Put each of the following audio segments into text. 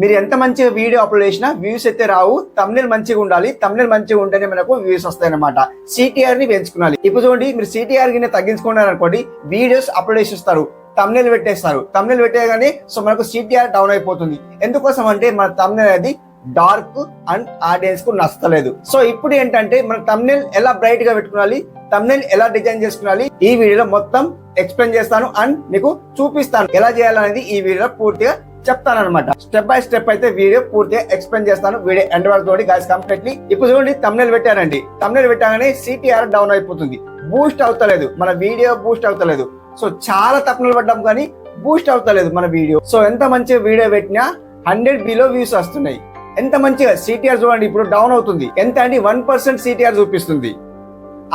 మీరు ఎంత మంచిగా వీడియో అప్లోడ్ చేసినా వ్యూస్ అయితే రావు. తమ్నెల్ మంచిగా ఉండాలి. తమ్నెల్ మంచిగా ఉంటేనే మనకు వ్యూస్ వస్తాయి అనమాట. సిటిఆర్ ని పెంచుకోవాలి. ఇప్పుడు చూడండి, మీరు సిటిఆర్ ని తగ్గించుకున్నారు అనుకోండి, వీడియోస్ అప్లోడ్ చేసిస్తారు, తమ్నెల్ పెట్టేస్తారు. తమ్నెల్ పెట్టేగానే సో మనకు సిటిఆర్ డౌన్ అయిపోతుంది. ఎందుకోసం అంటే మన తమ్నెల్ అనేది డార్క్ అండ్ ఆడియన్స్ కు నచ్చలేదు. సో ఇప్పుడు ఏంటంటే మన తమ్నెల్ ఎలా బ్రైట్ గా పెట్టుకోవాలి, తమ్నెల్ ఎలా డిజైన్ చేసుకోవాలి, ఈ వీడియోలో మొత్తం ఎక్స్ప్లెయిన్ చేస్తాను అండ్ మీకు చూపిస్తాను ఎలా చేయాలనేది ఈ వీడియోలో పూర్తిగా చెప్తాను అనమాట. స్టెప్ బై స్టెప్ అయితే వీడియో పూర్తిగా ఎక్స్ప్లెయిన్ చేస్తాను. వీడియో ఎండ్ వరకు తోటి గైస్ కంప్లీట్లీ. ఇప్పుడు చూడండి, తమ్నెల్ పెట్టానండి. తమ్నెల్ పెట్టగానే సిటిఆర్ డౌన్ అయిపోతుంది, బూస్ట్ అవుతలేదు, మన వీడియో బూస్ట్ అవుతలేదు. సో చాలా తమ్నెల్ పడ్డాం కానీ బూస్ట్ అవుతలేదు మన వీడియో. సో ఎంత మంచిగా వీడియో పెట్టినా 100 బిలో వ్యూస్ వస్తున్నాయి. ఎంత మంచిగా సిటిఆర్ చూడండి, ఇప్పుడు డౌన్ అవుతుంది. ఎంత అంటే 1% సిటిఆర్ చూపిస్తుంది.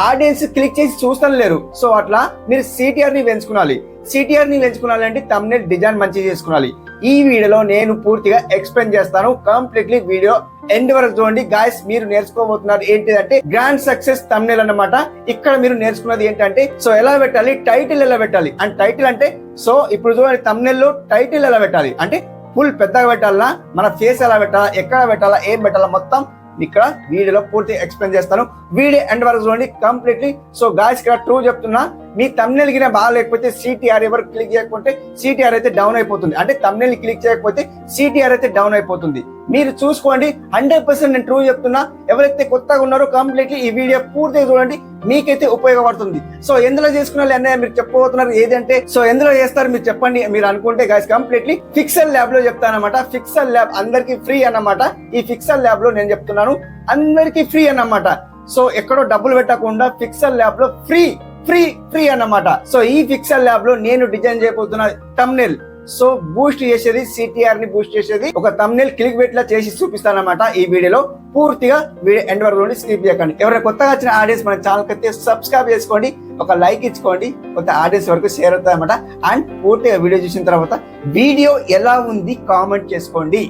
ఆడియన్స్ క్లిక్ చేసి చూస్తాను లేరు. సో అట్లా మీరు సిటిఆర్ ని పెంచుకోవాలి. సిటిఆర్ ని పెంచుకోవాలంటే తమ్నెల్ డిజైన్ మంచిగా చేసుకోవాలి. ఈ వీడియోలో నేను పూర్తిగా ఎక్స్ప్లెయిన్ చేస్తాను. కంప్లీట్లీ వీడియో ఎండ్ వరకు చూడండి. గాయస్, మీరు నేర్చుకోబోతున్నారు ఏంటిదంటే గ్రాండ్ సక్సెస్ తమ్నెల్ అన్నమాట. ఇక్కడ మీరు నేర్చుకున్నది ఏంటంటే సో ఎలా పెట్టాలి, టైటిల్ ఎలా పెట్టాలి. అండ్ టైటిల్ అంటే సో ఇప్పుడు చూడండి, తమ్నెల్ లో టైటిల్ ఎలా పెట్టాలి అంటే ఫుల్ పెద్దగా పెట్టాలన్నా, మన ఫేస్ ఎలా పెట్టాలా, ఎక్కడ పెట్టాలా, ఏం పెట్టాలా, మొత్తం ఇక్కడ వీడియోలో పూర్తి ఎక్స్ప్లెయిన్ చేస్తాను. వీడియో ఎండ్ వరకు చూడండి కంప్లీట్లీ. సో గాయస్, ఇక్కడ ట్రూ చెప్తున్నా, మీ తమ్నెల్ గిన బాగాలేకపోతే సిటిఆర్ ఎవరు క్లిక్ చేయకపోతే సిటిఆర్ అయితే డౌన్ అయిపోతుంది. అంటే తమ్నెల్ క్లిక్ చేయకపోతే సిటిఆర్ అయితే డౌన్ అయిపోతుంది. మీరు చూసుకోండి, 100% నేను ట్రూ చెప్తున్నా. ఎవరైతే కొత్తగా ఉన్నారో కంప్లీట్లీ ఈ వీడియో పూర్తిగా చూడండి, మీకైతే ఉపయోగపడుతుంది. సో ఎందులో చేసుకున్నారు అన్నయ్య మీరు చెప్పబోతున్నారు ఏదంటే సో ఎందులో చేస్తారు మీరు చెప్పండి. మీరు అనుకుంటే గైస్ కంప్లీట్లీ పిక్సెల్ ల్యాబ్ లో చెప్తానమాట. పిక్సెల్ ల్యాబ్ అందరికి ఫ్రీ అన్నమాట. ఈ పిక్సెల్ ల్యాబ్ లో నేను చెప్తున్నాను అందరికి ఫ్రీ అన్నమాట. సో ఎక్కడో డబ్బులు పెట్టకుండా పిక్సెల్ ల్యాబ్ లో ఫ్రీ ఫ్రీ ఫ్రీ అన్నమాట. సో ఈ పిక్సెల్ ల్యాబ్ లో నేను డిజైన్ చేయబోతున్న తమ్నెల్ సో బూస్ట్ చేసేది, సిటిఆర్ ని బూస్ట్ చేసేది ఒక తమ్నెల్ క్లిక్ బెట్లా చేసి చూపిస్తానమాట. ఈ వీడియోలో పూర్తిగా వీడియో ఎండ్ వరకు నుండి స్కిప్ చేయకండి. ఎవరైనా కొత్తగా వచ్చిన ఆడియన్స్ మన ఛానల్ కి అయితే సబ్స్క్రైబ్ చేసుకోండి, ఒక లైక్ ఇచ్చుకోండి, కొత్త ఆడియన్స్ వరకు షేర్ అవుతాయి అనమాట. అండ్ పూర్తిగా వీడియో చూసిన తర్వాత వీడియో ఎలా ఉంది కామెంట్ చేసుకోండి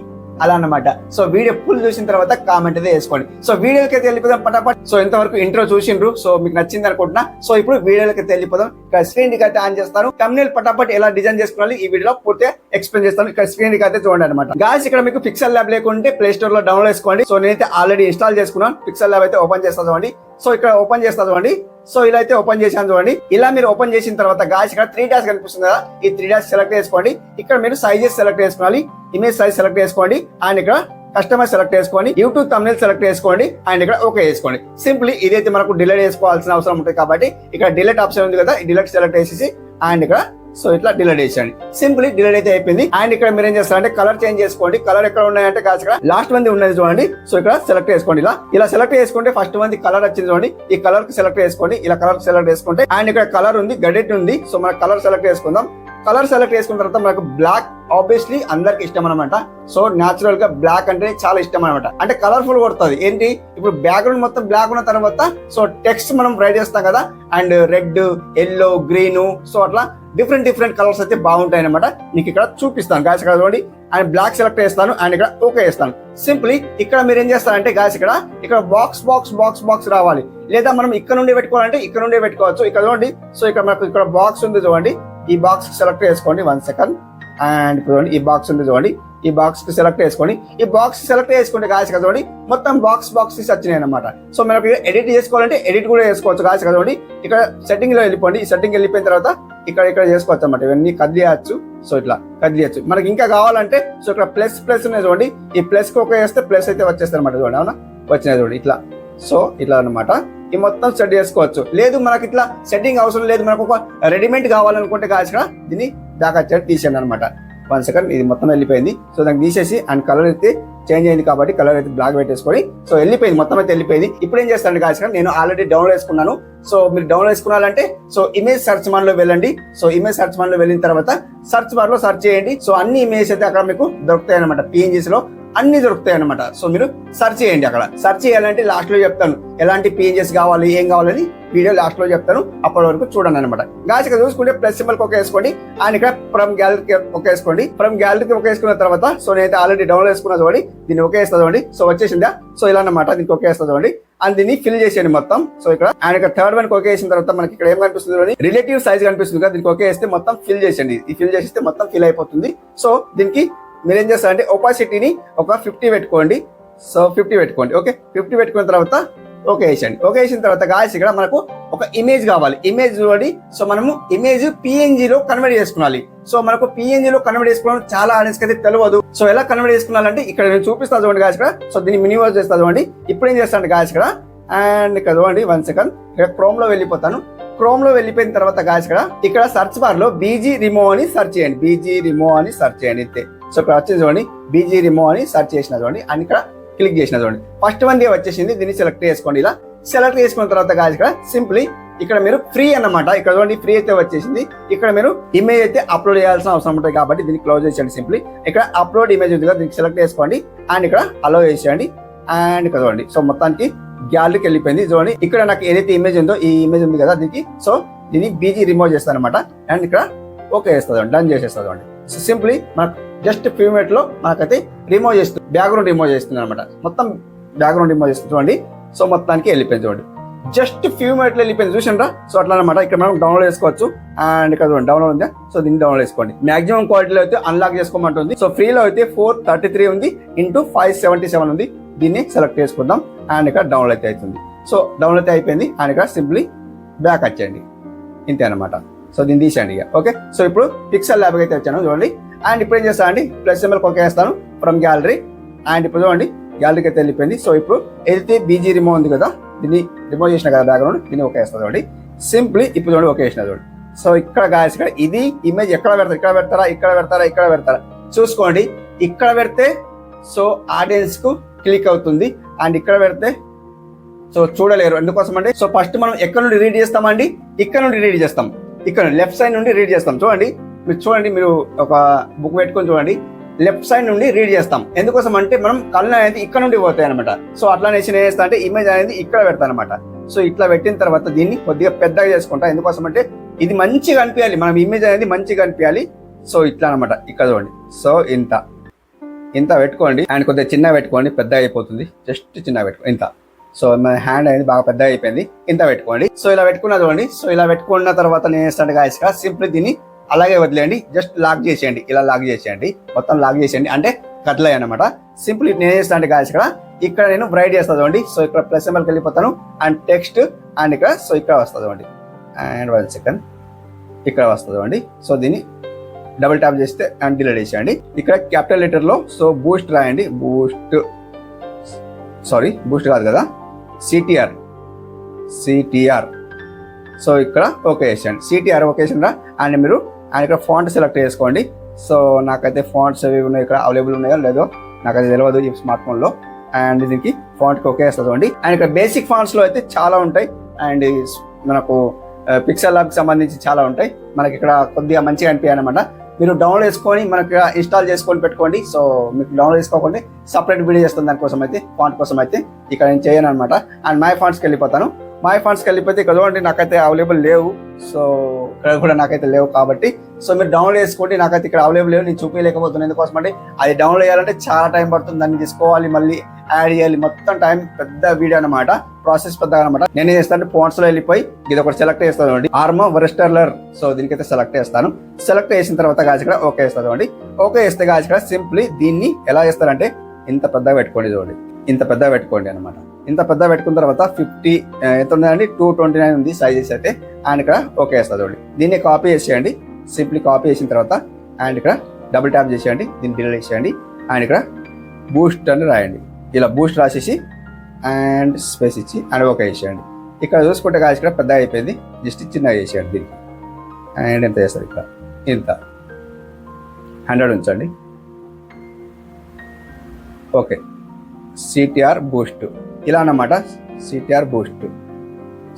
అలా అన్నమాట. సో వీడియో ఫుల్ చూసిన తర్వాత కామెంట్ అయితే వేసుకోండి. సో వీడియోకి అయితే వెళ్ళిపోదాం పటాపట్. సో ఇంతవరకు ఇంట్రో చూసిండ్రు, సో మీకు నచ్చింది అనుకుంటున్నా. సో ఇప్పుడు వీడియోకి అయితే వెళ్ళిపోదాం. ఇక్కడ స్క్రీన్ కి అయితే ఆన్ చేస్తాను. తమ్నెల్ పటాపట్ ఎలా డిజైన్ చేసుకోవాలి ఈ వీడియోలో పూర్తిగా ఎక్స్ప్లెయిన్ చేస్తాను. ఇక్కడ స్క్రీన్ కి అయితే చూడండి అనమాట. గాయస్, ఇక్కడ మీకు పిక్సెల్ ల్యాబ్ లేకుంటే ప్లే స్టోర్ లో డౌన్లోడ్ చేసుకోండి. సో నేనైతే ఆల్రెడీ ఇన్స్టాల్ చేసుకున్నాను. పిక్సెల్ ల్యాబ్ అయితే ఓపెన్ చేస్తా చూడండి. సో ఇక్కడ ఓపెన్ చేస్తా చూడండి. సో ఇలా అయితే ఓపెన్ చేశాను చూడండి. ఇలా మీరు ఓపెన్ చేసిన తర్వాత గాయస్ ఇక్కడ 3 డాట్స్ కనిపిస్తుంది కదా, ఈ 3 డాట్స్ సెలెక్ట్ చేసుకోండి. ఇక్కడ మీరు సైజెస్ సెలెక్ట్ చేసుకోవాలి. ఇమేజ్ సైజ్ సెలెక్ట్ చేసుకోండి. అండ్ ఇక్కడ కస్టమర్ సెలెక్ట్ చేసుకోండి. యూట్యూబ్ తమ్నెల్ సెలెక్ట్ చేసుకోండి. అండ్ ఇక్కడ ఓకే చేసుకోండి. సింప్లీ ఇదైతే మనకు డిలీట్ చేసుకోవాల్సిన అవసరం ఉంటుంది కాబట్టి ఇక్కడ డిలీట్ ఆప్షన్ ఉంది కదా, ఈ డిలీట్ సెలెక్ట్ చేసేసి అండ్ ఇక్కడ సో ఇట్లా డిలీట్ చేయండి. సింప్లీ డిలీట్ అయితే అయిపోయింది. అండ్ ఇక్కడ మీరు ఏం చేస్తారంటే కలర్ చేంజ్ చేసుకోండి. కలర్ ఎక్కడ ఉన్నాయంటే కాదు, ఇక్కడ లాస్ట్ మంది ఉన్నది చూడండి. సో ఇక్కడ సెలెక్ట్ చేసుకోండి. ఇలా సెలెక్ట్ చేసుకుంటే ఫస్ట్ మంది కలర్ వచ్చింది చూడండి. ఈ కలర్ కి సెలెక్ట్ చేసుకోండి. ఇలా కలర్ సెలెక్ట్ చేసుకుంటే అండ్ ఇక్కడ కలర్ ఉంది, గడెట్ ఉంది. సో మన కలర్ సెలెక్ట్ చేసుకుందాం. కలర్ సెలెక్ట్ చేసుకున్న తర్వాత మనకు బ్లాక్ ఆబ్వియస్లీ అందరికి ఇష్టం అనమాట. సో న్యాచురల్ గా బ్లాక్ అంటే చాలా ఇష్టం అనమాట. అంటే కలర్ఫుల్ కొడుతుంది. ఏంటి ఇప్పుడు బ్యాక్గ్రౌండ్ మొత్తం బ్లాక్ ఉన్న తర్వాత సో టెక్స్ట్ మనం రైట్ చేస్తాం కదా, and red, yellow, green, so అట్లా డిఫరెంట్ కలర్స్ అయితే బాగుంటాయి అనమాట. మీకు ఇక్కడ చూపిస్తాను గాయస్. ఇక్కడ చూడండి, అండ్ బ్లాక్ సెలెక్ట్ చేస్తాను అండ్ ఇక్కడ ఓకే చేస్తాను. సింప్లీ ఇక్కడ మీరు ఏం చేస్తారంటే గాయస్ ఇక్కడ బాక్స్ రావాలి. లేదా మనం ఇక్కడ నుండి పెట్టుకోవాలంటే ఇక్కడ నుండి పెట్టుకోవచ్చు. ఇక్కడ చూడండి, సో ఇక్కడ మనకు ఇక్కడ బాక్స్ ఉంది చూడండి. ఈ బాక్స్ సెలెక్ట్ చేసుకోండి 1 సెకండ్. అండ్ చూడండి ఈ బాక్స్ ఉంది చూడండి. ఈ బాక్స్ కి సెలెక్ట్ చేసుకోండి. ఈ బాక్స్ సెలెక్ట్ చేసుకుంటే గాయస్ చూడండి మొత్తం బాక్స్ వచ్చినాయి అనమాట. సో మనకు ఎడిట్ చేసుకోవాలంటే ఎడిట్ కూడా చేసుకోవచ్చు గాయస్. చూడండి ఇక్కడ సెట్టింగ్ లో వెళ్ళిపోండి. ఈ సెట్టింగ్ వెళ్ళిపోయిన తర్వాత ఇక్కడ చేసుకోవచ్చు అనమాట. ఇవన్నీ కదిలియచ్చు. సో ఇట్లా కదిలియచ్చు. మనకి ఇంకా కావాలంటే సో ఇక్కడ ప్లస్ ఉన్నాయి చూడండి. ఈ ప్లస్ కి ఒక వేస్తే ప్లస్ అయితే వచ్చేస్తాయి అనమాట. చూడండి, అవునా వచ్చినాయి చూడండి ఇట్లా. సో ఇట్లా అనమాట ఈ మొత్తం సెట్ చేసుకోవచ్చు. లేదు మనకి ఇట్లా సెట్టింగ్ అవసరం లేదు, మనకు ఒక రెడీమేడ్ కావాలనుకుంటే కాల్సిన దీన్ని దాకా తీసేయండి అనమాట. 1 సెకండ్. ఇది మొత్తం వెళ్ళిపోయింది. సో దాన్ని తీసేసి అండ్ కలర్ అయితే చేంజ్ అయింది కాబట్టి కలర్ అయితే బ్లాక్ పెట్టేసుకొని సో వెళ్ళిపోయింది, మొత్తం అయితే వెళ్ళిపోయింది. ఇప్పుడు ఏం చేస్తాను కాల్సిన నేను ఆల్రెడీ డౌన్లోడ్ చేసుకున్నాను. సో మీరు డౌన్లోడ్ చేసుకున్నారంటే సో ఇమేజ్ సర్చ్ బార్ లో వెళ్ళండి. సో ఇమేజ్ సర్చ్ బార్ లో వెళ్ళిన తర్వాత సర్చ్ బార్ లో సర్చ్ చేయండి. సో అన్ని ఇమేజ్ అయితే అక్కడ మీకు దొరుకుతాయి అనమాట. PNGs లో అన్ని దొరుకుతాయి అనమాట. సో మీరు సర్చ్ చేయండి. అక్కడ సర్చ్ చేయాలంటే లాస్ట్ లో చెప్తాను ఎలాంటి PNGs కావాలి, ఏం కావాలని వీడియో లాస్ట్ లో చెప్తాను. అప్పటి వరకు చూడండి అనమాట. గాయస్ ఇక్కడ చూసుకుంటే ప్లస్ సింబల్ ఒక వేసుకోండి. అండ్ ఇక్కడ ఫ్రమ్ గ్యాలరీకి ఒక వేసుకోండి. ఫ్రమ్ గ్యాలరీకి ఒక వేసుకున్న తర్వాత సో నేనైతే ఆల్రెడీ డౌన్లోడ్ చేసుకున్నా చూడండి. దీన్ని ఒకే వేస్తా చూడండి. సో వచ్చేసిందా? సో ఇలా అనమాట. దీనికి ఒకే వేస్తా చూడండి. అండ్ దీన్ని ఫిల్ చేసేయండి మొత్తం. సో ఇక్కడ అండ్ ఇక్కడ థర్డ్ వన్ ఒకే వేసిన తర్వాత మనకి ఇక్కడ ఏం కనిపిస్తుంది చూడండి, రిలేటివ్ సైజ్ కనిపిస్తుంది కదా, దీనికి ఒకే వేస్తే మొత్తం ఫిల్ చేసేయండి. ఈ ఫిల్ చేస్తే మొత్తం ఫిల్ అయిపోతుంది. సో దీనికి మీరేం చేస్తారంటే ఒపాసిటీని ఒక 50 పెట్టుకోండి. సో 50 పెట్టుకోండి. ఓకే, 50 పెట్టుకున్న తర్వాత ఓకే వేసేయండి. ఓకే వేసిన తర్వాత గాయస్ ఇక్కడ మనకు ఒక ఇమేజ్ కావాలి. ఇమేజ్ చూడండి. సో మనము ఇమేజ్ పిఎన్జిలో కన్వర్ట్ చేసుకోవాలి. సో మనకు పిఎన్జిలో కన్వర్ట్ చేసుకోవడం చాలా ఆడియన్స్ అయితే తెలియదు. సో ఎలా కన్వర్ట్ చేసుకోవాలంటే ఇక్కడ నేను చూపిస్తాను చూడండి గాయస్ ఇక్కడ. సో దీన్ని మినిమైజ్ చేస్తా చూడండి. ఇప్పుడు ఏం చేస్తాను గాయస్ ఇక్కడ, అండ్ ఇక్కడ చూడండి 1 సెకండ్, ఇక్కడ క్రోమ్ లో వెళ్ళిపోతాను. క్రోమ్ లో వెళ్ళిపోయిన తర్వాత గాయస్ ఇక్కడ సర్చ్ బార్ లో బీజీ రిమో అని సెర్చ్ చేయండి. బీజీ రిమో అని సెర్చ్ చేయండి అంతే. సో ఇక్కడ వచ్చేసి చూడండి బీజీ రిమో అని సెర్చ్ చేసిన చూడండి, అండ్ ఇక్కడ క్లిక్ చేసిన చూడండి ఫస్ట్ వన్ వచ్చేసింది. దీన్ని సెలెక్ట్ చేసుకోండి. ఇలా సెలెక్ట్ చేసుకున్న తర్వాత గాయస్ ఇక్కడ సింప్లీ ఇక్కడ మీరు ఫ్రీ అన్నమాట. ఇక్కడ చూడండి ఫ్రీ అయితే వచ్చేసింది. ఇక్కడ మీరు ఇమేజ్ అయితే అప్లోడ్ చేయాల్సిన అవసరం ఉంటుంది కాబట్టి దీన్ని క్లోజ్ చేసేయండి. సింప్లీ ఇక్కడ అప్లోడ్ ఇమేజ్ ఉంది కదా, దీనికి సెలెక్ట్ చేసుకోండి అండ్ ఇక్కడ అలో చేసేయండి. అండ్ ఇక్కడ చూడండి సో మొత్తానికి గ్యాలరీకి వెళ్ళిపోయింది. చూడండి ఇక్కడ నాకు ఏదైతే ఇమేజ్ ఉందో ఈ ఇమేజ్ ఉంది కదా దీనికి, సో దీన్ని బీజీ రిమూవ్ చేస్తాను అనమాట. అండ్ ఇక్కడ ఓకే చేస్తుంది, డన్ చేసేస్తుంది అండి. సో సింప్లీ మనకు జస్ట్ ఫ్యూ మినిట్ లో మనకైతే రిమూవ్ చేస్తుంది, బ్యాక్గ్రౌండ్ రిమూవ్ చేస్తుంది అనమాట. మొత్తం బ్యాక్గ్రౌండ్ రిమూవ్ చేస్తుంది చూడండి. సో మొత్తానికి వెళ్ళిపోయింది చూడండి, జస్ట్ ఫ్యూ మినిట్ లో వెళ్ళిపోయింది చూసారా. సో అట్లా అనమాట. ఇక్కడ మనం డౌన్లోడ్ చేసుకోవచ్చు. అండ్ ఇక్కడ చూడండి డౌన్లోడ్ ఉంది. సో దీన్ని డౌన్లోడ్ చేసుకోండి. మాక్సిమం క్వాలిటీలో అయితే అన్లాక్ చేసుకోమంటుంది. సో ఫ్రీలో అయితే 433 ఉంది ఇంటూ 577 ఉంది. దీన్ని సెలెక్ట్ చేసుకుందాం అండ్ ఇక్కడ డౌన్లోడ్ అయితే అవుతుంది. సో డౌన్లోడ్ అయితే అయిపోయింది. అండ్ ఇక్కడ సింప్లీ బ్యాక్ వచ్చేయండి, ఇంతే అనమాట. సో దీన్ని తీసేయండి ఇక. ఓకే, సో ఇప్పుడు పిక్సెల్ ల్యాబ్ అయితే వచ్చాను చూడండి. అండ్ ఇప్పుడు ఏం చేస్తాను అండి, ప్లస్ సింబల్ కొక్క వేస్తాను ఫ్రమ్ గ్యాలరీ. అండ్ ఇప్పుడు చూడండి గ్యాలరీకి అయితే వెళ్ళిపోయింది. సో ఇప్పుడు ఏదైతే బీజీ రిమూవ్ ఉంది కదా, దీన్ని రిమూవ్ చేసిన కదా బ్యాక్గ్రౌండ్, దీన్ని ఓకే వేస్తుంది చూడండి. సింప్లీ ఇప్పుడు చూడండి ఓకే వేసిన చూడండి. సో ఇక్కడ గాయస్ ఇక్కడ ఇది ఇమేజ్ ఎక్కడ పెడతారు, ఇక్కడ పెడతారా, ఇక్కడ పెడతారా, ఇక్కడ పెడతారా చూసుకోండి. ఇక్కడ పెడితే సో ఆడియన్స్ కు క్లిక్ అవుతుంది. అండ్ ఇక్కడ పెడితే సో చూడలేరు. ఎందుకోసం అంటే సో ఫస్ట్ మనం ఎక్కడ నుండి రీడ్ చేస్తామండి, ఇక్కడ నుండి రీడ్ చేస్తాం. ఇక్కడ లెఫ్ట్ సైడ్ నుండి రీడ్ చేస్తాం. చూడండి మీరు చూడండి, మీరు ఒక బుక్ పెట్టుకొని చూడండి, లెఫ్ట్ సైడ్ నుండి రీడ్ చేస్తాం. ఎందుకోసం అంటే మనం కళ్ళు అనేది ఇక్కడ నుండి పోతాయి అనమాట. సో అట్లా నేను ఏం చేస్తా అంటే ఇమేజ్ అనేది ఇక్కడ పెడతాను అనమాట. సో ఇట్లా పెట్టిన తర్వాత దీన్ని కొద్దిగా పెద్దగా చేసుకుంటా. ఎందుకోసం అంటే ఇది మంచిగా అనిపించాలి, మనం ఇమేజ్ అనేది మంచిగా అనిపించాలి. సో ఇట్లా అనమాట. ఇక్కడ చూడండి సో ఇంత పెట్టుకోండి. అండ్ కొద్దిగా చిన్న పెట్టుకోండి, పెద్ద అయిపోతుంది. జస్ట్ చిన్న పెట్టుకోండి ఇంత. సో మన హ్యాండ్ అనేది బాగా పెద్ద అయిపోయింది, ఇంత పెట్టుకోండి. సో ఇలా పెట్టుకున్నా చూడండి. సో ఇలా పెట్టుకున్న తర్వాత నేను చేస్తాను గాయస్ సింప్లీ దీన్ని అలాగే వదిలేయండి. జస్ట్ లాక్ చేసేయండి, ఇలా లాక్ చేసేయండి, మొత్తం లాక్ చేసేయండి. అంటే కట్లయ్య అనమాట. సింపుల్ నేను చేస్తాను గాయస్ ఇక్కడ నేను బ్రైట్ చేస్తాను చూడండి. సో ఇక్కడ ప్లస్ సింబల్కి వెళ్ళిపోతాను అండ్ టెక్స్ట్ అండ్ ఇక్కడ సో ఇక్కడ వస్తుంది చూడండి. అండ్ 1 సెకండ్ ఇక్కడ వస్తుంది చూడండి. సో దీన్ని డబుల్ ట్యాప్ చేస్తే అండ్ డిలీట్ చేసేయండి. ఇక్కడ క్యాపిటల్ లెటర్ లో సో బూస్ట్ రాయండి. బూస్ట్ కాదు కదా, సిటిఆర్. సో ఇక్కడ ఓకే చేసేయండి. సిటిఆర్ ఓకే చేసిండ్రా. అండ్ మీరు అండ్ ఇక్కడ ఫాంట్ సెలెక్ట్ చేసుకోండి. సో నాకైతే ఫాంట్స్ అవి ఉన్నాయి ఇక్కడ అవైలబుల్ ఉన్నాయో లేదో నాకైతే తెలియదు ఈ స్మార్ట్ ఫోన్ లో. అండ్ దీనికి ఫాంట్కి ఓకే వేస్తుంది. అండ్ ఇక్కడ బేసిక్ ఫాంట్స్ లో అయితే చాలా ఉంటాయి. అండ్ మనకు పిక్సెల్ ల్యాబ్కి సంబంధించి చాలా ఉంటాయి. మనకి ఇక్కడ కొద్దిగా మంచిగా అనిపించాయి అనమాట. మీరు డౌన్లోడ్ చేసుకొని మనకి ఇన్స్టాల్ చేసుకొని పెట్టుకోండి. సో మీకు డౌన్లోడ్ చేసుకోకుండా సపరేట్ వీడియో చేస్తుంది దానికోసం అయితే, ఫాంట్ కోసం అయితే ఇక్కడ నేను చేయను అనమాట. అండ్ మై ఫాంట్స్కి వెళ్ళిపోతాను. మై ఫాంట్స్కి వెళ్ళిపోతే ఇక్కడ చూడండి నాకైతే అవైలబుల్ లేవు. సో ఇక్కడ కూడా నాకైతే లేవు కాబట్టి సో మీరు డౌన్లోడ్ చేసుకోండి. నాకైతే ఇక్కడ అవైలబుల్ లేవు, నేను చూపించలేకపోతున్నాను. ఎందుకోసం అంటే అది డౌన్లోడ్ చేయాలంటే చాలా టైం పడుతుంది, దాన్ని తీసుకోవాలి, మళ్ళీ యాడ్ చేయాలి, మొత్తం టైం పెద్ద వీడియో అనమాట, ప్రాసెస్ పెద్దగా అనమాట. నేను ఏం చేస్తాను ఫాంట్స్ లో వెళ్ళిపోయి ఇది ఒకటి సెలెక్ట్ చేస్తాను అండి, ఆర్మో వెస్టర్లర్. సో దీనికైతే సెలెక్ట్ చేస్తాను. సెలెక్ట్ చేసిన తర్వాత గాజు ఇక్కడ ఓకే వేస్తాను అండి. ఓకే వేస్తే గాజు ఇక్కడ సింప్లీ దీన్ని ఎలా చేస్తారంటే ఇంత పెద్దగా పెట్టుకోండి చూడండి, ఇంత పెద్దగా పెట్టుకోండి అనమాట. ఇంత పెద్దగా పెట్టుకున్న తర్వాత 50 ఎంత ఉందండి 229 ఉంది సైజెస్ అయితే. అండ్ ఇక్కడ ఓకే వేస్తుంది చూడండి. దీన్ని కాపీ చేసేయండి. సింప్లీ కాపీ చేసిన తర్వాత అండ్ ఇక్కడ డబుల్ ట్యాప్ చేసేయండి, దీన్ని డిలీట్ చేసేయండి. అండ్ ఇక్కడ బూస్ట్ అని రాయండి. ఇలా బూస్ట్ రాసేసి అండ్ స్పేస్ ఇచ్చి అండ్ ఓకే చేసేయండి. ఇక్కడ చూసుకుంటే కాదు ఇక్కడ పెద్దగా అయిపోయింది, జస్ట్ చిన్నగా చేసేయండి దీనికి. అండ్ ఎంత చేస్తారు ఇక్కడ ఇంత 100 ఉంచండి. ఓకే, సిటిఆర్ బూస్ట్ ఇలా అన్నమాట, సిటిఆర్ బూస్ట్.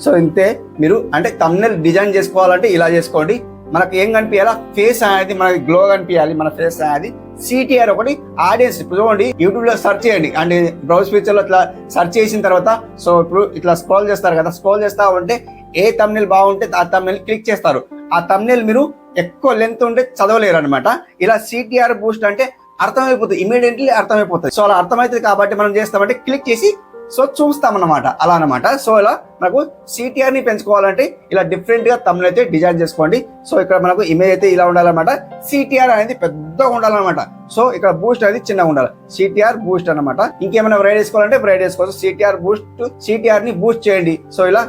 సో ఇంతే. మీరు అంటే థంబ్నెయిల్ డిజైన్ చేసుకోవాలంటే ఇలా చేసుకోండి. మనకు ఏం కనిపించాలా, ఫేస్ అనేది మనకి గ్లో కనిపించాలి, మన ఫేస్ అనేది. సిటిఆర్ ఒకటి ఆడియన్స్. ఇప్పుడు చూడండి యూట్యూబ్ లో సెర్చ్ చేయండి అండ్ బ్రౌజ్ ఫీచర్ లో ఇట్లా సెర్చ్ చేసిన తర్వాత సో ఇప్పుడు ఇట్లా స్క్రోల్ చేస్తారు కదా, స్క్రోల్ చేస్తా ఉంటే ఏ థంబ్నెయిల్ బాగుంటే ఆ థంబ్నెయిల్ క్లిక్ చేస్తారు. ఆ థంబ్నెయిల్ మీరు ఎక్కువ లెంత్ ఉంటే చదవలేరు అనమాట. ఇలా సిటిఆర్ బూస్ట్ అంటే అర్థమైపోతుంది, ఇమీడియట్లీ అర్థమైపోతుంది. సో అలా అర్థమవుతుంది కాబట్టి మనం చేస్తామంటే క్లిక్ చేసి సో చూస్తామన్నమాట, అలా అనమాట. సో ఇలా మనకు సిటిఆర్ ని పెంచుకోవాలంటే ఇలా డిఫరెంట్ గా తమ్ములు అయితే డిజైన్ చేసుకోండి. సో ఇక్కడ మనకు ఇమేజ్ అయితే ఇలా ఉండాలన్నమాట. సిటిఆర్ అనేది పెద్దగా ఉండాలన్నమాట. సో ఇక్కడ బూస్ట్ అనేది చిన్నగా ఉండాలి. సిటిఆర్ బూస్ట్ అనమాట. ఇంకేమైనా రైడ్ చేసుకోవాలంటే రైడ్ చేసుకోవచ్చు. సిటిఆర్ బూస్ట్, సిటిఆర్ ని బూస్ట్ చేయండి. సో ఇలా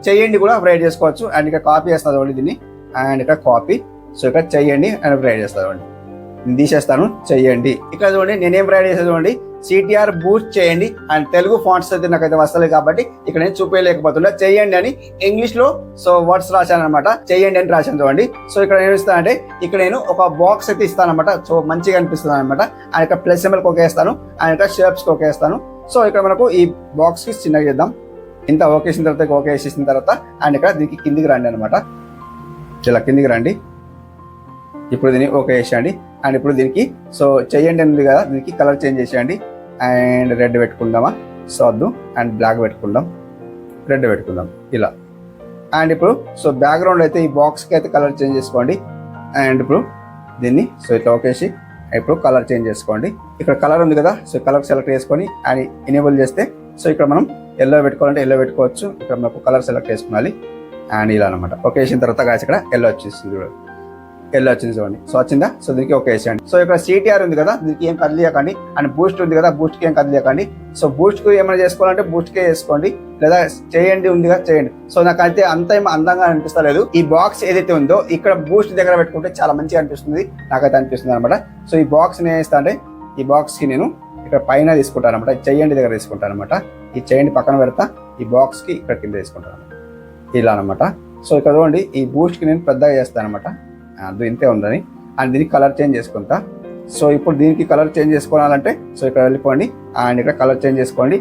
చేయండి కూడా రైడ్ చేసుకోవచ్చు. అండ్ ఇక్కడ కాపీ చేస్తుంది దీన్ని, అండ్ ఇక్కడ కాపీ. సో ఇక్కడ చెయ్యండి అండ్ రైడ్ చేస్తుంది. నేను తీసేస్తాను, చెయ్యండి. ఇక్కడ చూడండి నేనేం రైడ్ చేసేది చూడండి, సిటిఆర్ బూస్ట్ చేయండి. అండ్ తెలుగు ఫాంట్స్ అయితే నాకైతే వస్తలేదు కాబట్టి ఇక్కడ నేను చూపించలేకపోతున్నా. చెయ్యండి అని ఇంగ్లీష్ లో సో వర్డ్స్ రాశాను అనమాట. చెయ్యండి అని రాశాను చూడండి. సో ఇక్కడ ఏం ఇస్తాను అంటే ఇక్కడ నేను ఒక బాక్స్ అయితే ఇస్తాను అనమాట. సో మంచిగా అనిపిస్తుంది అనమాట. అండ్ ఇక్కడ ప్లస్ సింబల్ కొకేస్తాను, అండ్ ఇక్కడ షేప్స్ కొకేస్తాను. సో ఇక్కడ మనకు ఈ బాక్స్ కి చిన్నగా చేద్దాం. ఇంత ఓకే చేసిన తర్వాత ఓకే వేసేసిన తర్వాత అండ్ ఇక్కడ దీనికి కిందికి రండి అనమాట. ఇలా కిందికి రండి. ఇప్పుడు దీన్ని ఓకే చేసేయండి. అండ్ ఇప్పుడు దీనికి సో చెయ్యండి ఉంది కదా, దీనికి కలర్ చేంజ్ చేసేయండి. అండ్ రెడ్ పెట్టుకుందామా, సో వద్దు. అండ్ బ్లాక్ పెట్టుకుందాం, రెడ్ పెట్టుకుందాం ఇలా. అండ్ ఇప్పుడు సో బ్యాక్గ్రౌండ్ అయితే ఈ బాక్స్కి అయితే కలర్ చేంజ్ చేసుకోండి. అండ్ ఇప్పుడు దీన్ని సో ఇట్లా ఓకేసి ఇప్పుడు కలర్ చేంజ్ చేసుకోండి. ఇక్కడ కలర్ ఉంది కదా, సో కలర్ సెలెక్ట్ చేసుకొని అండ్ ఎనేబుల్ చేస్తే సో ఇక్కడ మనం ఎల్లో పెట్టుకోవాలంటే ఎల్లో పెట్టుకోవచ్చు. ఇక్కడ మనకు కలర్ సెలెక్ట్ చేసుకోవాలి. అండ్ ఇలా అనమాట. ఓకే వేసిన తర్వాత గాయస్ ఇక్కడ ఎల్లో వచ్చేసింది చూడండి, ఎల్లో వచ్చింది చూడండి. సో వచ్చిందా, సో దీనికి ఓకే వేసేయండి. సో ఇక్కడ సిటిఆర్ ఉంది కదా, దీనికి ఏం కదిలియకండి. అండ్ బూస్ట్ ఉంది కదా, బూస్ట్కి ఏం కదిలియకండి. సో బూస్ట్కి ఏమైనా చేసుకోవాలంటే బూస్ట్కే చేసుకోండి, లేదా చేయండి ఉంది కదా చేయండి. సో నాకైతే అంత ఏం అందంగా అనిపిస్తలేదు. ఈ బాక్స్ ఏదైతే ఉందో ఇక్కడ బూస్ట్ దగ్గర పెట్టుకుంటే చాలా మంచిగా అనిపిస్తుంది, నాకైతే అనిపిస్తుంది అనమాట. సో ఈ బాక్స్ నేను వేస్తా అంటే ఈ బాక్స్ కి నేను ఇక్కడ పైన తీసుకుంటాను అనమాట. చెయ్యండి దగ్గర తీసుకుంటాను అనమాట. ఈ చెయ్యండి పక్కన పెడతా, ఈ బాక్స్ కి ఇక్కడ కింద తీసుకుంటాను ఇలా అనమాట. సో ఇక్కడ చూడండి ఈ బూస్ట్ కి నేను పెద్దగా చేస్తాను అనమాట. అది ఇంతే ఉందని. అండ్ దీనికి కలర్ చేంజ్ చేసుకుంటా. సో ఇప్పుడు దీనికి కలర్ చేంజ్ చేసుకోవాలంటే సో ఇక్కడ వెళ్ళిపోండి అండ్ ఇక్కడ కలర్ చేంజ్ చేసుకోండి.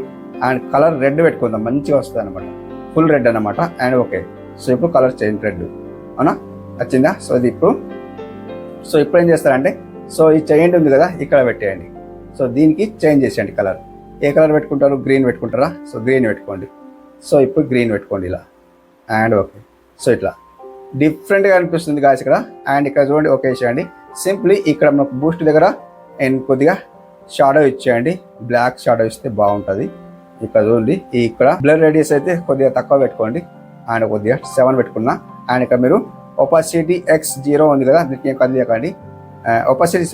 అండ్ కలర్ రెడ్ పెట్టుకుందాం, మంచిగా వస్తుంది అనమాట, ఫుల్ రెడ్ అనమాట. అండ్ ఓకే, సో ఇప్పుడు కలర్ చేంజ్ రెడ్ అవునా, వచ్చిందా. సో ఇది ఇప్పుడు ఏం చేస్తారంటే సో ఈ చేయండి ఉంది కదా ఇక్కడ పెట్టేయండి. సో దీనికి చేంజ్ చేసేయండి కలర్. ఏ కలర్ పెట్టుకుంటారు, గ్రీన్ పెట్టుకుంటారా, సో గ్రీన్ పెట్టుకోండి. సో ఇప్పుడు గ్రీన్ పెట్టుకోండి ఇలా. అండ్ ఓకే, సో ఇట్లా డిఫరెంట్గా అనిపిస్తుంది గాయస్ ఇక్కడ. అండ్ ఇక్కడ చూడండి ఓకే చేయండి. సింప్లీ ఇక్కడ మనకు బూస్ట్ దగ్గర అండ్ కొద్దిగా షాడో ఇచ్చేయండి, బ్లాక్ షాడో ఇస్తే బాగుంటుంది. ఇక్కడ చూడండి ఇక్కడ బ్లర్ రేడియస్ అయితే కొద్దిగా తక్కువ పెట్టుకోండి. అండ్ కొద్దిగా 7 పెట్టుకున్నా. అండ్ ఇక్కడ మీరు ఒపాసిటీ X0 ఉంది కదా, దీనికి ఏం కదిలియకండి. ఒపాసిటీ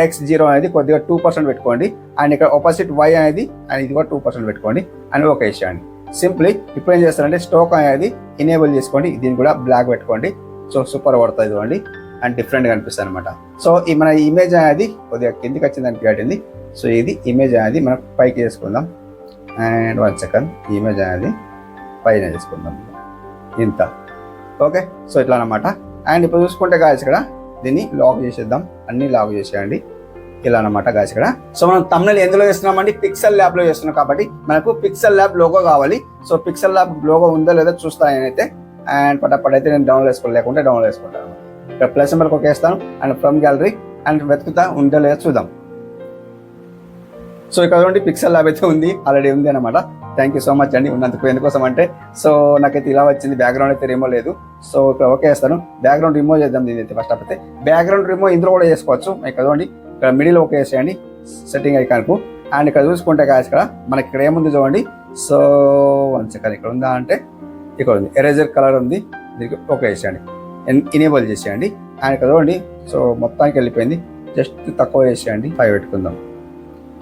X0 అనేది కొద్దిగా 2% పెట్టుకోండి. అండ్ ఇక్కడ ఒపాసిటీ Y అనేది అండ్ ఇది కూడా 2% పెట్టుకోండి. అండ్ ఓకే చేయండి. సింప్లీ ఇప్పుడు ఏం చేస్తారంటే స్టోక్ అనేది ఎనేబుల్ చేసుకోండి, దీన్ని కూడా బ్లాక్ పెట్టుకోండి. సో సూపర్ పడుతుంది చూడండి అండ్ డిఫరెంట్గా అనిపిస్తుంది అనమాట. సో ఈ మన ఇమేజ్ అనేది కొద్దిగా కిందికి వచ్చిందని పెట్టింది. సో ఇది ఇమేజ్ అనేది మనం పైకి చేసుకుందాం. అండ్ 1 సెకండ్, ఈ ఇమేజ్ అనేది పైన చేసుకుందాం ఇంత. ఓకే, సో ఇట్లా అనమాట. అండ్ ఇప్పుడు చూసుకుంటే గాయస్ ఇక్కడ దీన్ని లాక్ చేసేద్దాం, అన్ని లాక్ చేసేయండి ఇలా అనమాట గాయస్ ఇక్కడ. సో మనం తమ్నెల్ ఎందులో చేస్తున్నామండి, పిక్సెల్ ల్యాబ్ లో చేస్తున్నాం కాబట్టి మనకు పిక్సెల్ ల్యాబ్ లోగో కావాలి. సో పిక్సెల్ ల్యాబ్ లోగో ఉందో లేదో చూస్తాను నేనైతే. అండ్ పటపట్ అయితే నేను డౌన్లోడ్ చేసుకోలేకుంటే డౌన్లోడ్ చేసుకుంటాను. ఇక్కడ ప్లస్ సింబల్ కొకేస్తాను అండ్ ఫ్రమ్ గ్యాలరీ అండ్ వెతుకుతా ఉందో లేదో చూద్దాం. సో ఇక్కడ చూడండి పిక్సెల్ ల్యాబ్ అయితే ఉంది, ఆల్రెడీ ఉంది అనమాట. థ్యాంక్ యూ సో మచ్ అండి ఉన్నందుకు. ఎందుకోసం అంటే సో నాకైతే ఇలా వచ్చింది, బ్యాక్గ్రౌండ్ అయితే రిమూవ్ లేదు. సో ఇక్కడ ఓకే చేస్తాను, బ్యాక్గ్రౌండ్ రిమూవ్ చేద్దాం. దీని అయితే ఫస్ట్ అయితే బ్యాక్గ్రౌండ్ రిమూవ్ ఇందులో కూడా చేసుకోవచ్చు. ఇక్కడ చూడండి ఇక్కడ మిడిల్ ఓకే చేసేయండి సెట్టింగ్ ఐకాన్కు. అండ్ ఇక్కడ చూసుకుంటే కాదు ఇక్కడ మనకి ఇక్కడ ఏముంది చూడండి. సో 1 సెకండ్, ఇక్కడ ఉందా అంటే ఇక్కడ ఉంది ఎరేజర్ కలర్ ఉంది, దీనికి ఓకే చేసేయండి, ఎనేబుల్ చేసేయండి. అండ్ ఇక్కడ చూడండి సో మొత్తానికి వెళ్ళిపోయింది, జస్ట్ తక్కువ చేసేయండి, 5 పెట్టుకుందాం.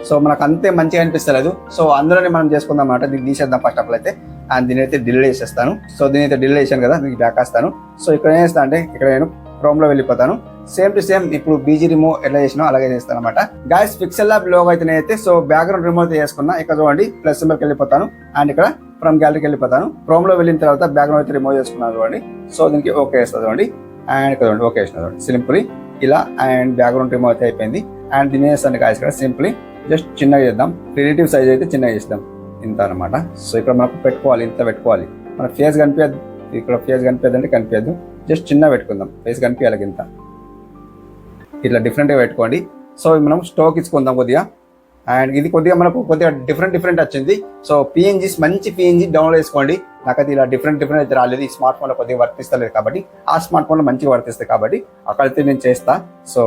సో మనకు అంతే మంచిగా అనిపిస్తలేదు. సో అందులోనే మనం చేసుకుందాం అన్నమాట. దీనికి తీసేద్దాం ఫస్ట్ ఆఫ్ ఆల్ అయితే. అండ్ దీని అయితే డిలీట్ చేసేస్తాను. సో దీని అయితే డిలీట్ చేశాను కదా, దీనికి బ్యాక్ వస్తాను. సో ఇక్కడ ఏం చేస్తాను అంటే ఇక్కడ నేను క్రోమ్ లో వెళ్ళిపోతాను. సేమ్ టు సేమ్ ఇప్పుడు బీజీ రిమూవ్ ఎట్లా చేసినా అలాగే చేస్తాను అనమాట. గాయస్ పిక్సెల్ ల్యాబ్ లోగో అయితే సో బ్యాక్గ్రౌండ్ రిమూవ్ అయితే చేసుకున్నా. ఇక్కడ చూడండి ప్లస్ సింబల్కి వెళ్ళిపోతాను అండ్ ఇక్కడ ఫ్రమ్ గ్యాలరీకి వెళ్ళిపోతాను. క్రోమ్ లో వెళ్ళిన తర్వాత బ్యాక్గ్రౌండ్ అయితే రిమూవ్ చేసుకున్నాను చూడండి. సో దీనికి ఓకే వేస్తుంది చూడండి. అండ్ ఇక్కడ చూడండి ఓకే వేసిన చూడండి సింపుల్లీ ఇలా. అండ్ బ్యాక్గ్రౌండ్ రిమూవ్ అయితే అయిపోయింది. అండ్ దీని చేస్తాను గాయస్ ఇక్కడ సింపుల్లీ జస్ట్ చిన్నగా చేద్దాం, రిలేటివ్ సైజ్ అయితే చిన్నగా చేద్దాం ఇంత అనమాట. సో ఇక్కడ మనకు పెట్టుకోవాలి, ఇంత పెట్టుకోవాలి. మన ఫేస్ కనిపించదు, ఇక్కడ ఫేస్ కనిపించదు అంటే కనిపించదు, జస్ట్ చిన్న పెట్టుకుందాం, ఫేస్ కనిపించాలి ఇంత. ఇట్లా డిఫరెంట్గా పెట్టుకోండి. సో మనం స్టోక్ ఇచ్చుకుందాం కొద్దిగా. అండ్ ఇది కొద్దిగా మనకు కొద్దిగా డిఫరెంట్ వచ్చింది. సో పిఎన్జీస్ మంచి పిఎన్జీ డౌన్లోడ్ చేసుకోండి. నాకైతే ఇలా డిఫరెంట్ అయితే రాలేదు. ఈ స్మార్ట్ ఫోన్లో కొద్దిగా వర్తిస్తలేదు కాబట్టి, ఆ స్మార్ట్ ఫోన్లో మంచిగా వర్తిస్తాయి కాబట్టి అక్కడైతే నేను చేస్తా. సో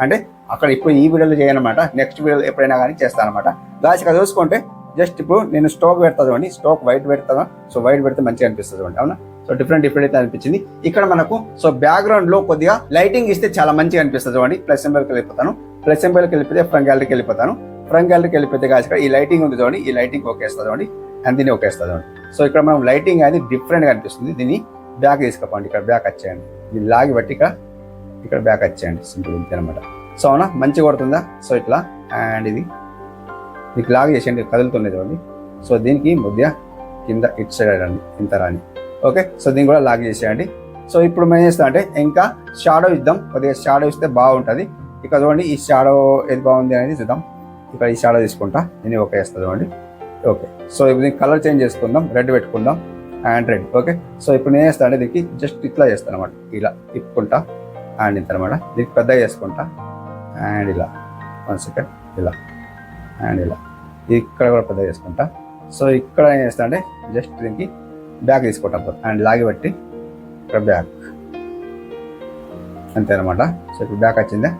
అంటే అక్కడ ఇప్పుడు ఈ వీడియోలో చేయనమాట, నెక్స్ట్ వీడియోలో ఎప్పుడైనా కానీ చేస్తాను అనమాట. గాయస్ ఇక్కడ చూసుకుంటే జస్ట్ ఇప్పుడు నేను స్టోక్ పెడతాను అండి, స్టోక్ వైట్ పెడతాను. సో వైట్ పెడితే మంచిగా అనిపిస్తుంది అండి, అవునా. సో డిఫరెంట్ అయితే అనిపించింది. ఇక్కడ మనకు సో బ్యాక్గ్రౌండ్ లో కొద్దిగా లైటింగ్ ఇస్తే చాలా మంచిగా అనిపిస్తుంది అండి. ప్లస్ సింబల్కి వెళ్ళిపోతాను, ప్లస్ సింబల్కి వెళ్ళిపోతే ఫ్రంట్ గ్యాలరీకి వెళ్ళిపోతాను. ఫ్రంట్ గ్యాలరీకి వెళ్ళిపోతే కాదు ఇక్కడ ఈ లైటింగ్ ఉంది చూడండి, ఈ లైటింగ్ ఒకేస్తుంది అండి, అండ్ దీన్ని ఒకేస్తుంది అండి. సో ఇక్కడ మనం లైటింగ్ అనేది డిఫరెంట్ గా అనిపిస్తుంది. దీన్ని బ్యాక్ తీసుకపోండి, ఇక్కడ బ్యాక్ వచ్చేయండి, దీన్ని లాగి బట్టి ఇక్కడ బ్యాక్ వచ్చేయండి, సింపుల్ ఇంతే అనమాట. సో అవునా మంచిగా కొడుతుందా. సో ఇట్లా అండ్ ఇది మీకు లాగ్ చేసేయండి, కదులుతుంది చూడండి. సో దీనికి మధ్య కింద ఇట్ సైడ్ అండి ఇంత రాని, ఓకే. సో దీన్ని కూడా లాగ్ చేసేయండి. సో ఇప్పుడు మేము చేస్తాం అంటే ఇంకా షాడో ఇద్దాం, కొద్దిగా షాడో ఇస్తే బాగుంటుంది. ఇక్కడ చూడండి ఈ షాడో ఏది బాగుంది అనేది చూద్దాం. ఇక్కడ ఈ షాడో తీసుకుంటా, దీన్ని ఓకే వేస్తుంది చూడండి, ఓకే. సో ఇప్పుడు దీనికి కలర్ చేంజ్ చేసుకుందాం, రెడ్ పెట్టుకుందాం అండ్ రెడ్, ఓకే. సో ఇప్పుడు నేను చేస్తాను అంటే దీనికి జస్ట్ ఇట్లా చేస్తాను అనమాట, ఇలా తిప్పుకుంటా అండ్ ఇంత అనమాట. దీనికి పెద్దగా చేసుకుంటా అండ్ ఇలా 1 సెకండ్ ఇలా అండ్ ఇలా, ఇక్కడ కూడా పెద్దగా చేసుకుంటా. సో ఇక్కడ ఏం చేస్తా అంటే జస్ట్ దీనికి బ్యాక్ తీసుకుంటాం అండ్ లాగి బట్టి ఇక్కడ బ్యాక్, అంతేనమాట. సో ఇప్పుడు బ్యాక్ వచ్చిందే.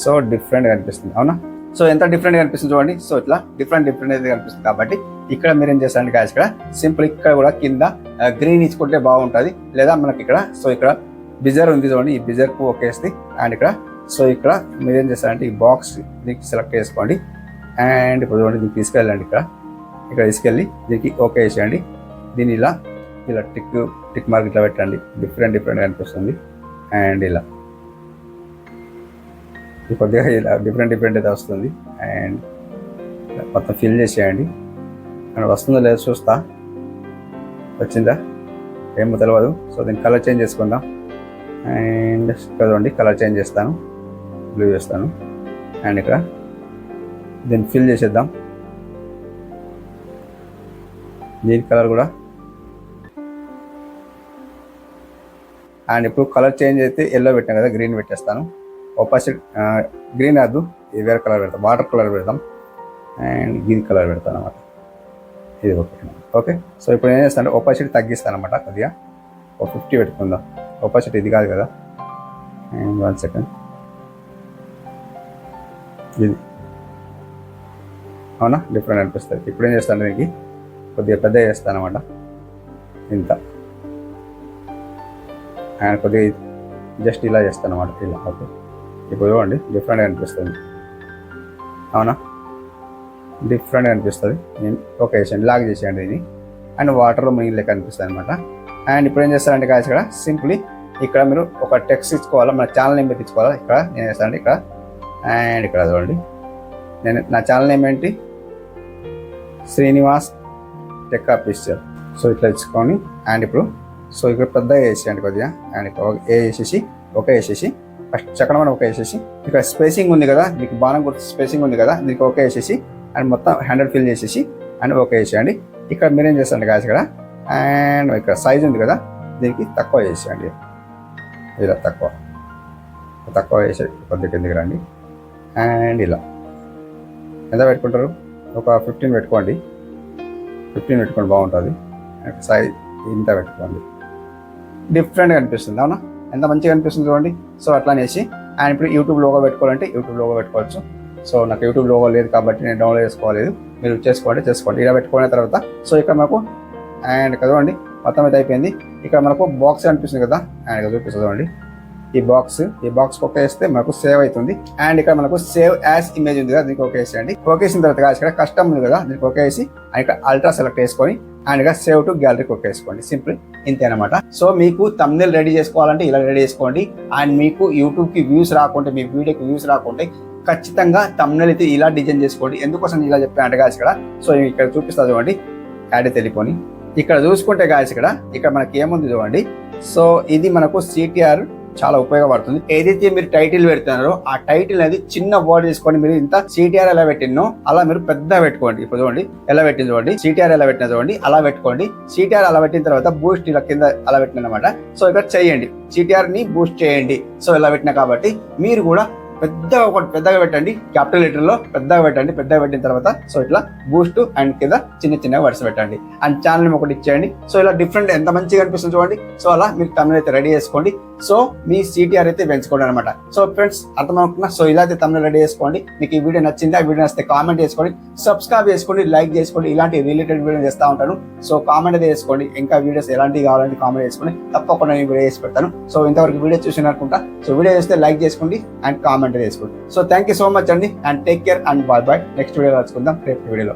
సో డిఫరెంట్గా అనిపిస్తుంది, అవునా. సో ఎంత డిఫరెంట్గా అనిపిస్తుంది చూడండి. సో ఇట్లా డిఫరెంట్ అయితే కనిపిస్తుంది. కాబట్టి ఇక్కడ మీరు ఏం చేస్తారంటే గాయస్ ఇక్కడ సింపుల్ ఇక్కడ కూడా కింద గ్రీన్ ఇచ్చుకుంటే బాగుంటుంది, లేదా మనకి ఇక్కడ సో ఇక్కడ బిజర్ ఉంది చూడండి, ఈ బిజర్కు ఒకేస్తుంది. అండ్ ఇక్కడ సో ఇక్కడ మీరు ఏం చేస్తారంటే ఈ బాక్స్ దీనికి సెలెక్ట్ చేసుకోండి అండ్ ఇప్పుడు చూడండి దీనికి తీసుకెళ్ళండి, ఇక్కడ తీసుకెళ్ళి దీనికి ఓకే వేసేయండి. దీన్ని ఇలా టిక్ మార్క్ ఇట్లా పెట్టండి, డిఫరెంట్గా అనిపిస్తుంది. అండ్ ఇలా కొద్దిగా ఇలా డిఫరెంట్ అయితే వస్తుంది. అండ్ మొత్తం ఫిల్ చేసేయండి, అండ్ వస్తుందో లేదో చూస్తా, వచ్చిందా ఏమో తెలియదు. సో దీన్ని కలర్ చేంజ్ చేసుకుందాం అండ్ చూడండి కలర్ చేంజ్ చేస్తాను, బ్లూ చేస్తాను అండ్ ఇక్కడ దీన్ని ఫిల్ చేసేద్దాం. దీని కలర్ కూడా అండ్ ఇప్పుడు కలర్ చేంజ్ అయితే ఎల్లో పెట్టాను కదా, గ్రీన్ పెట్టేస్తాను. ఆపోజిట్ గ్రీన్ వద్దు, ఇది వేరే కలర్ పెడతాం, వాటర్ కలర్ పెడతాం అండ్ గ్రీన్ కలర్ పెడతాను అనమాట. ఇది ఓకే. సో ఇప్పుడు ఏం చేస్తాను అంటే ఆపోజిట్ తగ్గిస్తాను అనమాట, కొద్దిగా 50 పెట్టుకుందాం. ఆపోజిట్ ఇది కాదు కదా, అండ్ 1 సెకండ్ ఇది, అవునా డిఫరెంట్ అనిపిస్తుంది. ఇప్పుడు ఏం చేస్తాను దీనికి కొద్దిగా పెద్ద చేస్తాను అనమాట, ఇంత అండ్ కొద్దిగా జస్ట్ ఇలా చేస్తాను అనమాట, ఇలా, ఓకే. ఇప్పుడు చూడండి డిఫరెంట్గా అనిపిస్తుంది, అవునా డిఫరెంట్గా అనిపిస్తుంది. నేను ఓకే చేసేయండి, లాగ్ చేసేయండి దీన్ని అండ్ వాటర్లో మునిగి లెక్క అనిపిస్తుంది అనమాట. అండ్ ఇప్పుడు ఏం చేస్తారంటే కాదు ఇక్కడ సింప్లీ ఇక్కడ మీరు ఒక టెక్స్ట్ ఇచ్చుకోవాలా, మన ఛానల్ నేమ్ పెట్టించుకోవాలా. ఇక్కడ నేను చేస్తానండి ఇక్కడ అండ్ ఇక్కడ చూడండి నేను నా ఛానల్ నేమ్ ఏంటి, శ్రీనివాస్ టెక్ ఆఫీషియల్. సో ఇట్లా ఇచ్చుకొని అండ్ ఇప్పుడు సో ఇక్కడ పెద్దగా వేసేయండి కొద్దిగా అండ్ వేసేసి ఓకే వేసేసి ఫస్ట్ చక్కన మనం ఓకే వేసేసి ఇక్కడ స్పేసింగ్ ఉంది కదా, మీకు బాణం గుర్తు స్పేసింగ్ ఉంది కదా, దీనికి ఓకే వేసేసి అండ్ మొత్తం 100 ఫిల్ చేసేసి అండ్ ఓకే వేసేయండి. ఇక్కడ మీరేం చేస్తారండి కాదు ఇక్కడ అండ్ ఇక్కడ సైజ్ ఉంది కదా, దీనికి తక్కువ చేసేయండి, ఇలా తక్కువ వేసే కొద్ది కిందికి రండి అండ్ ఇలా ఎంత పెట్టుకుంటారు, ఒక 15 పెట్టుకోండి, 15 పెట్టుకోండి బాగుంటుంది. సైజ్ ఇంత పెట్టుకోండి, డిఫరెంట్గా అనిపిస్తుంది, అవునా ఎంత మంచిగా అనిపిస్తుంది చూడండి. సో అట్లా అనేసి అండ్ ఇప్పుడు యూట్యూబ్ లోగో పెట్టుకోవాలంటే యూట్యూబ్ లోగో పెట్టుకోవచ్చు. సో నాకు యూట్యూబ్ లోగో లేదు కాబట్టి నేను డౌన్లోడ్ చేసుకోలేదు, మీరు చేసుకోండి. ఇలా పెట్టుకున్న తర్వాత సో ఇక్కడ మనకు అండ్ కదవండి మొత్తం అయితే అయిపోయింది. ఇక్కడ మనకు బాక్స్ అనిపిస్తుంది కదా అండ్ ఇక్కడ చూపిస్తుంది చూడండి, ఈ బాక్స్ ఓకే వేస్తే మనకు సేవ్ అవుతుంది. అండ్ ఇక్కడ మనకు సేవ్ యాజ్ ఇమేజ్ ఉంది కదా, దీనికి ఓకే వేసేయండి. ఓకే వేసిన తర్వాత ఇక్కడ కస్టమ్ ఉంది కదా, దీనికి ఓకే వేసి అండ్ ఇక్కడ అల్ట్రా సెలెక్ట్ చేసుకొని అండ్ ఇక్కడ సేవ్ టు గ్యాలరీకి ఓకే వేసుకోండి, సింపుల్ ఇంతే అనమాట. సో మీకు థంబ్నెయిల్ రెడీ చేసుకోవాలంటే ఇలా రెడీ చేసుకోండి. అండ్ మీకు యూట్యూబ్కి వ్యూస్ రాకుంటే, మీ వీడియోకి వ్యూస్ రాకుంటే ఖచ్చితంగా థంబ్నెయిల్ అయితే ఇలా డిజైన్ చేసుకోండి. ఎందుకోసం ఇలా చెప్పాను అంటే గాయస్ ఇక్కడ సో ఇక్కడ చూపిస్తా చూడండి, యాడ్ తెలియని ఇక్కడ చూసుకుంటే గాయస్ ఇక్కడ మనకి ఏముంది చూడండి. సో ఇది మనకు CTR చాలా ఉపయోగపడుతుంది. ఏదైతే మీరు టైటిల్ పెడుతున్నారో ఆ టైటిల్ అనేది చిన్న వర్డ్ తీసుకొని మీరు ఇంత CTR ఎలా పెట్టినో అలా మీరు పెద్ద పెట్టుకోండి. ఇప్పుడు చూడండి ఎలా పెట్టింది చూడండి, CTR ఎలా పెట్టినా చూడండి అలా పెట్టుకోండి. CTR అలా పెట్టిన తర్వాత బూస్ట్ ఇలా కింద అలా పెట్టిన అనమాట. సో ఇక్కడ చేయండి, CTR ని బూస్ట్ చేయండి. సో ఇలా పెట్టినా కాబట్టి మీరు కూడా పెద్దగా పెట్టండి, క్యాపిటల్ లెటర్ లో పెద్దగా పెట్టిన తర్వాత సో ఇట్లా బూస్ట్ అండ్ కింద చిన్నగా వరుస పెట్టండి. అండ్ ఛానల్ ఒకటి ఇచ్చేయండి. సో ఇలా డిఫరెంట్ ఎంత మంచిగా అనిపిస్తుంది చూడండి. సో అలా మీరు థంబ్నెయిల్ అయితే రెడీ చేసుకోండి. సో మీ సిటిఆర్ అయితే పెంచుకోండి అనమాట. So friends అర్థమవుతున్నా. సో ఇలా అయితే తమిళ రెడీ చేసుకోండి. మీకు ఈ వీడియో నచ్చింది, ఆ వీడియో నచ్చితే కామెంట్ చేసుకోండి, సబ్స్క్రైబ్ చేసుకోండి, లైక్ చేసుకోండి. ఇలాంటి రిలేటెడ్ వీడియో చేస్తూ ఉంటాను. సో కామెంట్ అయితే చేసుకోండి. ఇంకా వీడియోస్ ఎలాంటివి కావాలంటే కామెంట్ చేసుకోండి, తప్పకుండా నేను వీడియో చేసి పెడతాను. సో ఇంతవరకు వీడియో చూసి అనుకుంటా. సో వీడియో చేస్తే లైక్ చేసుకోండి అండ్ కామెంట్ చేసుకోండి. So thank you so much అండి, and take care and bye bye. Next video కలుసుకుందాం రేపు వీడియోలో.